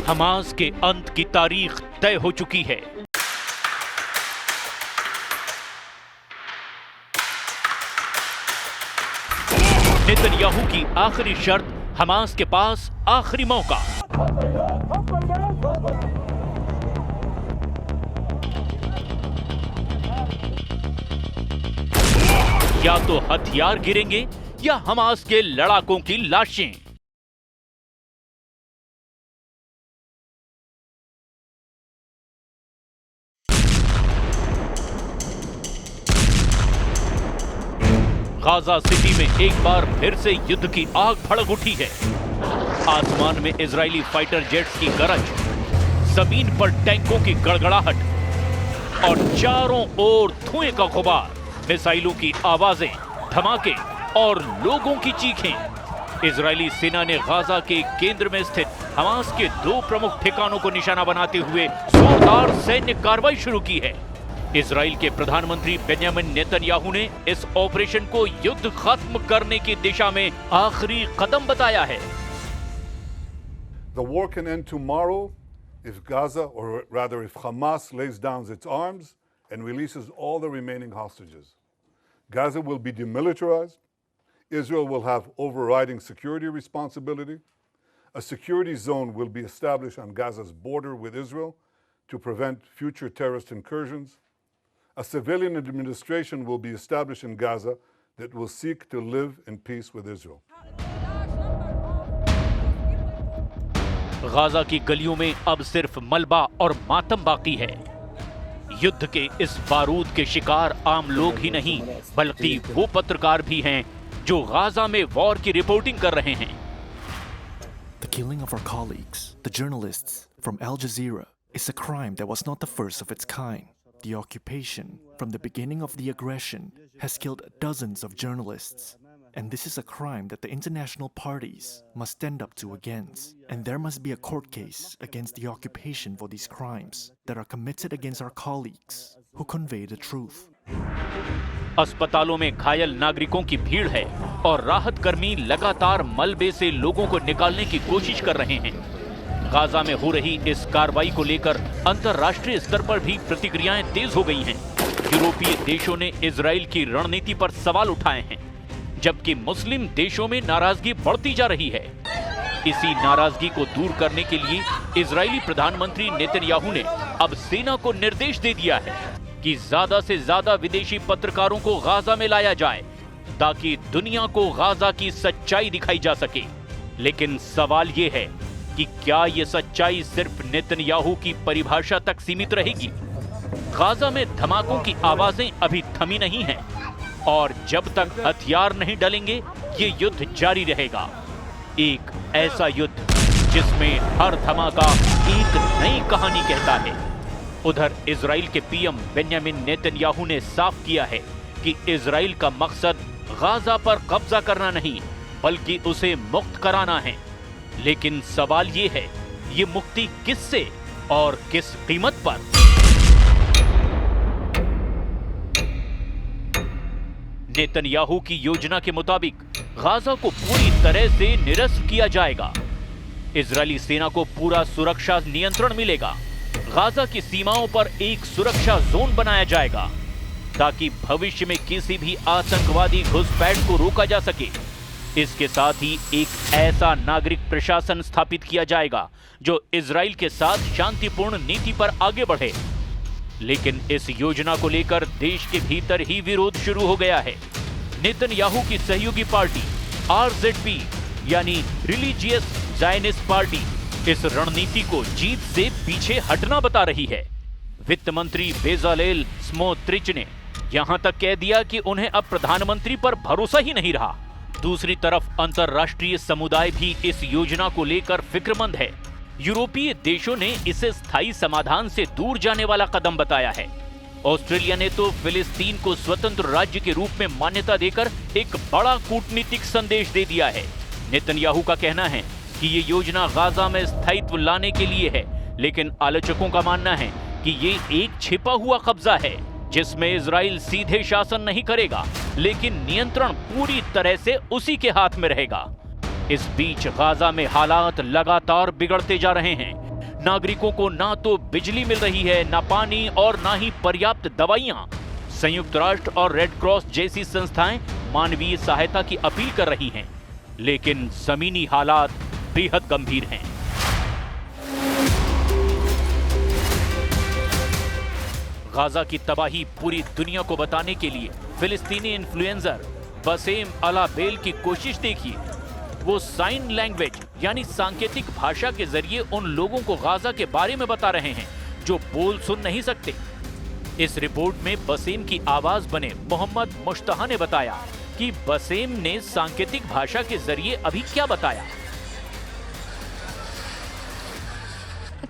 Hamas के अंत की तारीख तय हो चुकी है। नेतन्याहू की आखिरी शर्त, हमास के पास आखिरी मौका। या तो हथियार गिरेंगे या हमास के लड़ाकों की लाशें। गाजा सिटी में एक बार फिर से युद्ध की आग भड़क उठी है। आसमान में इजरायली फाइटर जेट्स की गरज, जमीन पर टैंकों की गड़गड़ाहट और चारों ओर धुएं का गुबार, मिसाइलों की आवाजें, धमाके और लोगों की चीखें। इजरायली सेना ने गाजा के केंद्र में स्थित हमास के 2 प्रमुख ठिकानों को निशाना बनाते हुए जोरदार सैन्य कार्रवाई शुरू की है। इजराइल के प्रधानमंत्री बेंजामिन नेतन्याहू ने इस ऑपरेशन को युद्ध खत्म करने की दिशा में आखिरी कदम बताया है। The war can end tomorrow if Gaza, or rather if Hamas lays down its arms and releases all the remaining hostages. Gaza will be demilitarized. Israel will have overriding security responsibility. A security zone will be established on Gaza's border with Israel to prevent future terrorist incursions. A civilian administration will be established in Gaza that will seek to live in peace with Israel. Gaza की गलियों में अब सिर्फ मलबा और मातम बाकी है। युद्ध के इस बारूद के शिकार आम लोग ही नहीं, बल्कि वो पत्रकार भी हैं जो गाजा में वॉर की रिपोर्टिंग कर रहे हैं। The killing of our colleagues, the journalists from Al Jazeera, is a crime that was not the first of its kind. The occupation, from the beginning of the aggression, has killed dozens of journalists. And this is a crime that the international parties must stand up to against. And there must be a court case against the occupation for these crimes that are committed against our colleagues who convey the truth. अस्पतालों में घायल नागरिकों की भीड़ है और राहत कर्मी लगातार मलबे से लोगों को निकालने की कोशिश कर रहे हैं। गाजा में हो रही इस कार्रवाई को लेकर अंतर्राष्ट्रीय स्तर पर भी प्रतिक्रियाएं तेज हो गई हैं। यूरोपीय देशों ने इजराइल की रणनीति पर सवाल उठाए हैं, जबकि मुस्लिम देशों में नाराजगी बढ़ती जा रही है। इसी नाराजगी को दूर करने के लिए इजरायली प्रधानमंत्री नेतन्याहू ने अब सेना को निर्देश दे दिया है कि ज्यादा से ज्यादा विदेशी पत्रकारों को गाजा में लाया जाए, ताकि दुनिया को गाजा की सच्चाई दिखाई जा सके। लेकिन सवाल ये है कि क्या ये सच्चाई सिर्फ नेतन्याहू की परिभाषा तक सीमित रहेगी? गाजा में धमाकों की आवाजें अभी थमी नहीं हैं और जब तक हथियार नहीं डलेंगे ये युद्ध जारी रहेगा। एक ऐसा युद्ध जिसमें हर धमाका एक नई कहानी कहता है। उधर इजराइल के पीएम बेंजामिन नेतन्याहू ने साफ किया है कि इजराइल का मकसद गाजा पर कब्जा करना नहीं, बल्कि उसे मुक्त कराना है। लेकिन सवाल ये है, ये मुक्ति किससे और किस कीमत पर? नेतन्याहू की योजना के मुताबिक गाजा को पूरी तरह से निरस्त किया जाएगा। इजरायली सेना को पूरा सुरक्षा नियंत्रण मिलेगा। गाजा की सीमाओं पर एक सुरक्षा जोन बनाया जाएगा ताकि भविष्य में किसी भी आतंकवादी घुसपैठ को रोका जा सके। इसके साथ ही एक ऐसा नागरिक प्रशासन स्थापित किया जाएगा जो इजराइल के साथ शांतिपूर्ण नीति पर आगे बढ़े। लेकिन इस योजना को लेकर देश के भीतर ही विरोध शुरू हो गया है। नेतन्याहू की सहयोगी पार्टी RZP यानी रिलीजियस ज़ायनिस्ट पार्टी इस रणनीति को जीत से पीछे हटना बता रही है। वित्त मंत्री बेजालेल स्मोत्रिच ने यहां तक कह दिया कि उन्हें अब प्रधानमंत्री पर भरोसा ही नहीं रहा। दूसरी तरफ अंतर्राष्ट्रीय समुदाय भी इस योजना को लेकर फिक्रमंद है। यूरोपीय देशों ने इसे स्थायी समाधान से दूर जाने वाला कदम बताया है। ऑस्ट्रेलिया ने तो फिलिस्तीन को स्वतंत्र राज्य के रूप में मान्यता देकर एक बड़ा कूटनीतिक संदेश दे दिया है। नेतन्याहू का कहना है कि ये योजना गाजा में स्थायित्व लाने के लिए है, लेकिन आलोचकों का मानना है कि ये एक छिपा हुआ कब्जा है जिसमें इजराइल सीधे शासन नहीं करेगा, लेकिन नियंत्रण पूरी तरह से उसी के हाथ में रहेगा। इस बीच गाजा में हालात लगातार बिगड़ते जा रहे हैं। नागरिकों को ना तो बिजली मिल रही है, ना पानी और ना ही पर्याप्त दवाइयां। संयुक्त राष्ट्र और रेड क्रॉस जैसी संस्थाएं मानवीय सहायता की अपील कर रही हैं, लेकिन जमीनी हालात बेहद गंभीर हैं। गाजा की तबाही पूरी दुनिया को बताने के लिए फिलिस्तीनी इन्फ्लुएंसर बसेम अलाबेल की कोशिश देखिए। वो साइन लैंग्वेज यानी सांकेतिक भाषा के जरिए उन लोगों को गाजा के बारे में बता रहे हैं जो बोल सुन नहीं सकते। इस रिपोर्ट में बसेम की आवाज बने मोहम्मद मुश्तहा ने बताया कि बसेम ने सांकेतिक भाषा के जरिए अभी क्या बताया।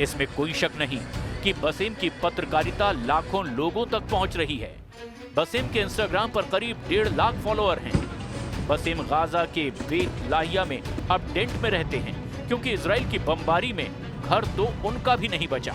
इसमें कोई शक नहीं कि बसेम की पत्रकारिता लाखों लोगों तक पहुंच रही है। बसेम के इंस्टाग्राम पर करीब 1.5 लाख फॉलोअर हैं। बसेम गाजा के बेत लाहिया में अब टेंट में रहते हैं क्योंकि इजराइल की बमबारी में घर तो उनका भी नहीं बचा।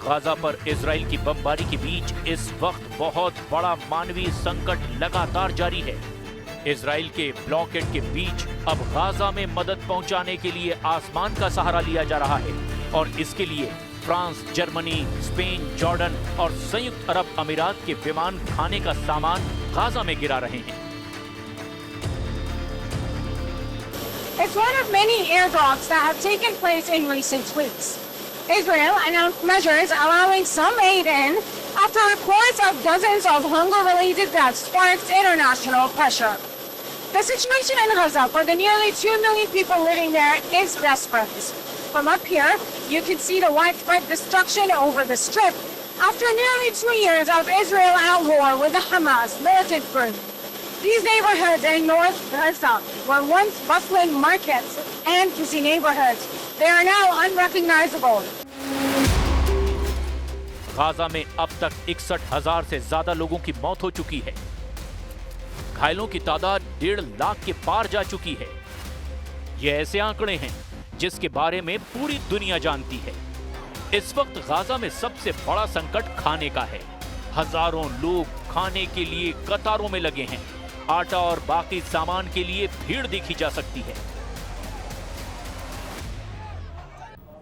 गाजा पर इजराइल की बमबारी के बीच इस वक्त बहुत बड़ा मानवीय संकट लगातार जारी है। इजराइल के ब्लॉकेड के बीच अब गाजा में मदद पहुंचाने के लिए आसमान का सहारा लिया जा रहा है और इसके लिए फ्रांस, जर्मनी, स्पेन, जॉर्डन और संयुक्त अरब अमीरात के विमान खाने का सामान गाजा में गिरा रहे हैं। It's one of many airdrops that have taken place in recent weeks. Israel announced measures allowing some aid in after reports of dozens of hunger-related deaths sparked international pressure. The situation in Gaza for the nearly 2 million people living there is desperate. From up here, you can see the widespread destruction over the Strip after nearly 2 years of Israel at war with the Hamas militant group. These neighborhoods in North Gaza were once bustling markets and busy neighborhoods. They are now unrecognizable. Gaza में अब तक 61,000 से ज्यादा लोगों की मौत हो चुकी है। घायलों की तादाद 1.5 लाख के पार जा चुकी है। ये ऐसे आंकड़े हैं जिसके बारे में पूरी दुनिया जानती है। इस वक्त गाजा में सबसे बड़ा संकट खाने का है। हजारों लोग खाने के लिए कतारों में लगे हैं। आटा और बाकी सामान के लिए भीड़ देखी जा सकती है।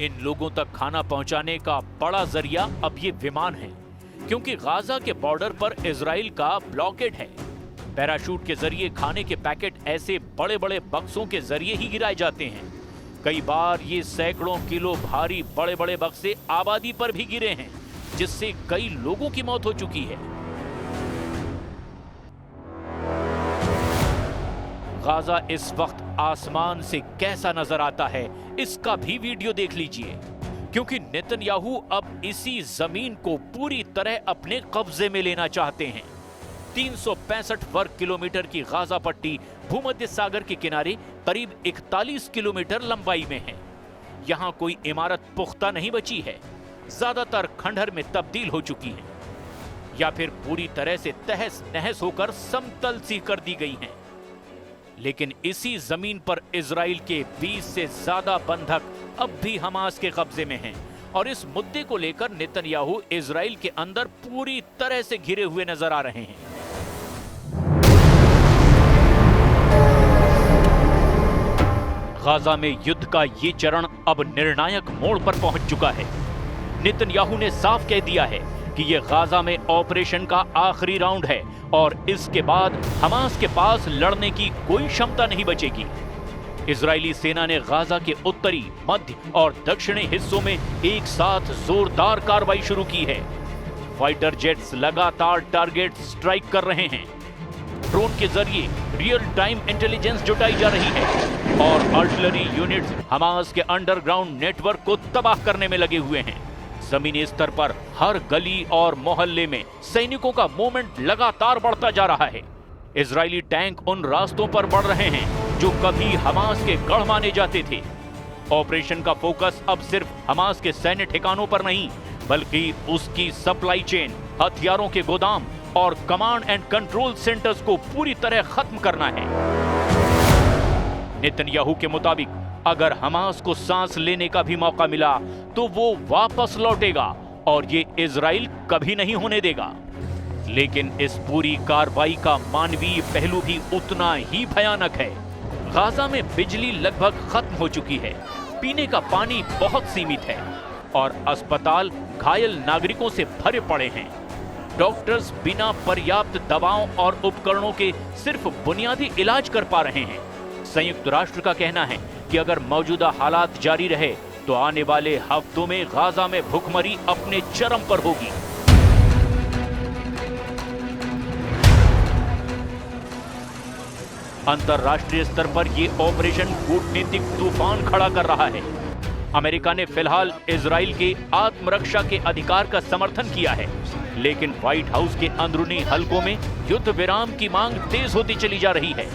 इन लोगों तक खाना पहुंचाने का बड़ा जरिया अब ये विमान है, क्योंकि गाजा के बॉर्डर पर इजराइल का ब्लॉकेड है। पैराशूट के जरिए खाने के पैकेट ऐसे बड़े बड़े बक्सों के जरिए ही गिराए जाते हैं। कई बार ये सैकड़ों किलो भारी बड़े बड़े बक्से आबादी पर भी गिरे हैं, जिससे कई लोगों की मौत हो चुकी है। गाजा इस वक्त आसमान से कैसा नजर आता है, इसका भी वीडियो देख लीजिए, क्योंकि नेतन्याहू अब इसी जमीन को पूरी तरह अपने कब्जे में लेना चाहते हैं। 365 वर्ग किलोमीटर की गाजा पट्टी भूमध्य सागर के किनारे करीब 41 किलोमीटर लंबाई में है। यहाँ कोई इमारत पुख्ता नहीं बची है, ज्यादातर खंडहर में तब्दील हो चुकी हैं, या फिर पूरी तरह से तहस नहस होकर समतल सी कर दी गई हैं। लेकिन इसी जमीन पर इजराइल के 20 से ज्यादा बंधक अब भी हमास के कब्जे में हैं और इस मुद्दे को लेकर नेतन्याहू इजराइल के अंदर पूरी तरह से घिरे हुए नजर आ रहे हैं। गाजा में युद्ध का ये चरण अब निर्णायक मोड़ पर पहुंच चुका है। नेतन्याहू ने साफ कह दिया है कि ये गाजा में ऑपरेशन का आखिरी राउंड है और इसके बाद हमास के पास लड़ने की कोई क्षमता नहीं बचेगी। इजरायली सेना ने गाजा के उत्तरी, मध्य और दक्षिणी हिस्सों में एक साथ जोरदार कार्रवाई शुरू की है। फाइटर जेट्स लगातार टारगेट स्ट्राइक कर रहे हैं। ड्रोन के जरिए रियल टाइम इंटेलिजेंस जुटाई जा रही है और आर्टिलरी यूनिट्स हमास के अंडरग्राउंड नेटवर्क को तबाह करने में लगे हुए हैं। जमीनी स्तर पर हर गली और मोहल्ले में सैनिकों का मूवमेंट लगातार बढ़ता जा रहा है। इजरायली टैंक उन रास्तों पर बढ़ रहे हैं जो कभी हमास के गढ़ माने जाते थे। ऑपरेशन का फोकस अब सिर्फ हमास के सैन्य ठिकानों पर नहीं, बल्कि उसकी सप्लाई चेन, हथियारों के गोदाम और कमांड एंड कंट्रोल सेंटर्स को पूरी तरह खत्म करना है। नेतन्याहू के मुताबिक अगर हमास को सांस लेने का भी मौका मिला तो वो वापस लौटेगा और ये इजराइल कभी नहीं होने देगा। लेकिन इस पूरी कार्रवाई का मानवीय पहलू भी उतना ही भयानक है। गाजा में बिजली लगभग खत्म हो चुकी है, पीने का पानी बहुत सीमित है और अस्पताल घायल नागरिकों से भरे पड़े हैं। डॉक्टर्स बिना पर्याप्त दवाओं और उपकरणों के सिर्फ बुनियादी इलाज कर पा रहे हैं। संयुक्त राष्ट्र का कहना है कि अगर मौजूदा हालात जारी रहे तो आने वाले हफ्तों में गाजा में भुखमरी अपने चरम पर होगी। अंतरराष्ट्रीय स्तर पर यह ऑपरेशन कूटनीतिक तूफान खड़ा कर रहा है। अमेरिका ने फिलहाल इजराइल के आत्मरक्षा के अधिकार का समर्थन किया है, लेकिन व्हाइट हाउस के अंदरूनी हलकों में युद्ध विराम की मांग तेज होती चली जा रही है।